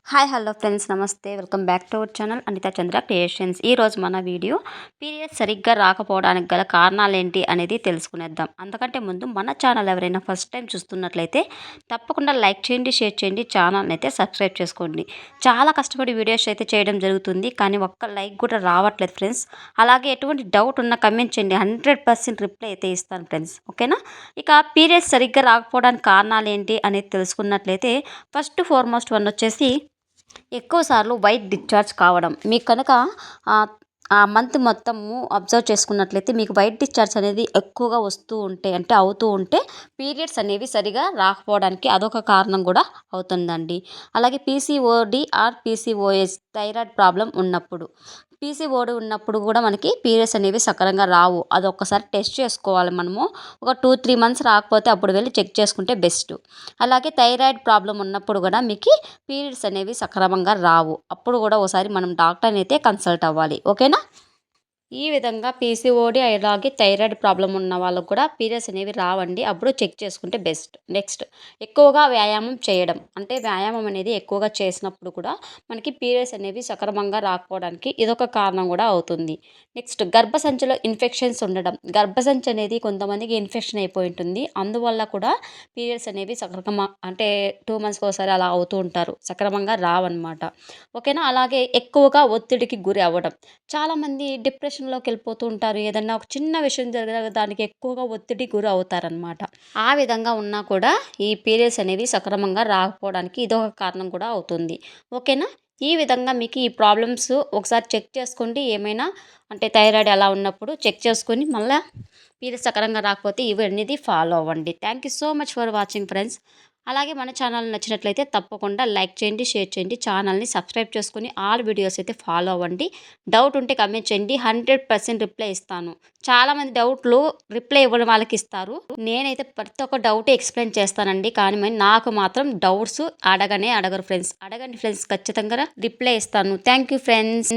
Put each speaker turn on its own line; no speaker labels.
Hi hello friends నమస్తే welcome back to our channel Anitha Chandra creations. ఈరోజు మన వీడియో పీరియడ్స్ సరిగ్గా రాకపోవడానికి గల కారణాలు ఏంటి అనేది తెలుసుకునేద్దాం. అంతకంటే ముందు మన ఛానల్ ఎవరైనా ఫస్ట్ టైం చూస్తున్నట్లయితే తప్పకుండా లైక్ చేయండి, షేర్ చేయండి, ఛానల్ని అయితే సబ్స్క్రైబ్ చేసుకోండి. చాలా కష్టపడి వీడియోస్ అయితే చేయడం జరుగుతుంది, కానీ ఒక్క లైక్ కూడా రావట్లేదు ఫ్రెండ్స్. అలాగే ఎటువంటి డౌట్ ఉన్నా కమెంట్ చేయండి, 100% రిప్లై అయితే ఇస్తాను ఫ్రెండ్స్, ఓకేనా? ఇక పీరియడ్స్ సరిగ్గా రాకపోవడానికి కారణాలు ఏంటి అనేది తెలుసుకున్నట్లయితే ఫస్ట్ ఫార్మోస్ట్ వన్ వచ్చేసి ఎక్కువ సార్లు వైట్ డిశ్చార్జ్ కావడం. మీకు కనుక ఆ మంత్ మొత్తము అబ్జర్వ్ చేసుకున్నట్లయితే మీకు వైట్ డిశ్చార్జ్ అనేది ఎక్కువగా వస్తూ ఉంటే, అంటే అవుతూ ఉంటే పీరియడ్స్ అనేవి సరిగా రాకపోవడానికి అదొక కారణం కూడా అవుతుందండి. అలాగే PCOD are PCOS thyroid problem ఉన్నప్పుడు, పీసీఓడి ఉన్నప్పుడు కూడా మనకి పీరియడ్స్ అనేవి సక్రమంగా రావు. అది ఒక్కసారి టెస్ట్ చేసుకోవాలి మనము. ఒక 2-3 మంత్స్ రాకపోతే అప్పుడు వెళ్ళి చెక్ చేసుకుంటే బెస్ట్. అలాగే థైరాయిడ్ ప్రాబ్లం ఉన్నప్పుడు కూడా మీకు పీరియడ్స్ అనేవి సక్రమంగా రావు. అప్పుడు కూడా ఒకసారి మనం డాక్టర్ని అయితే కన్సల్ట్ అవ్వాలి, ఓకేనా? ఈ విధంగా పీసీఓడి అలాగే థైరాయిడ్ ప్రాబ్లం ఉన్న వాళ్ళకు కూడా పీరియడ్స్ అనేవి రావండి. అప్పుడు చెక్ చేసుకుంటే బెస్ట్. నెక్స్ట్, ఎక్కువగా వ్యాయామం చేయడం. అంటే వ్యాయామం అనేది ఎక్కువగా చేసినప్పుడు కూడా మనకి పీరియడ్స్ అనేవి సక్రమంగా రాకపోవడానికి ఇదొక కారణం కూడా అవుతుంది. నెక్స్ట్, గర్భసంచిలో ఇన్ఫెక్షన్స్ ఉండడం. గర్భసంచి అనేది కొంతమందికి ఇన్ఫెక్షన్ అయిపోయి ఉంటుంది. అందువల్ల కూడా పీరియడ్స్ అనేవి అంటే 2 మంత్స్కి ఒకసారి అలా అవుతూ ఉంటారు, సక్రమంగా రావన్నమాట, ఓకేనా? అలాగే ఎక్కువగా ఒత్తిడికి గురి అవ్వడం. చాలామంది డిప్రెషన్‌లోకి వెళ్ళిపోతూ ఉంటారు. ఏదన్నా ఒక చిన్న విషయం జరిగినా దానికి ఎక్కువగా ఒత్తిడికి గురి అవుతారనమాట. ఆ విధంగా ఉన్నా కూడా ఈ పీరియడ్స్ అనేవి సక్రమంగా రాకపోవడానికి ఇదొక కారణం కూడా అవుతుంది, ఓకేనా? ఈ విధంగా మీకు ఈ ప్రాబ్లమ్స్ ఒకసారి చెక్ చేసుకోండి. ఏమైనా అంటే థైరాయిడ్ అలా ఉన్నప్పుడు చెక్ చేసుకొని మళ్ళా పీరియడ్స్ సక్రమంగా రాకపోతే ఇవన్నీ ఫాలో అవ్వండి. Thank you so much for watching friends. అలాగే మన ఛానల్ నచ్చినట్లయితే తప్పకుండా లైక్ చేయండి, షేర్ చేయండి, ఛానల్ని సబ్స్క్రైబ్ చేసుకొని ఆల్ వీడియోస్ అయితే ఫాలో అవ్వండి. డౌట్ ఉంటే కమెంట్ చేయండి, 100% రిప్లై ఇస్తాను. చాలామంది డౌట్లు రిప్లై ఇవ్వడం వాళ్ళకి ఇస్తారు. నేనైతే ప్రతి ఒక్క డౌట్ ఎక్స్ప్లెయిన్ చేస్తానండి, కానీ నాకు మాత్రం డౌట్స్ అడగరు ఫ్రెండ్స్. అడగండి ఫ్రెండ్స్, ఖచ్చితంగా రిప్లై ఇస్తాను. Thank you friends.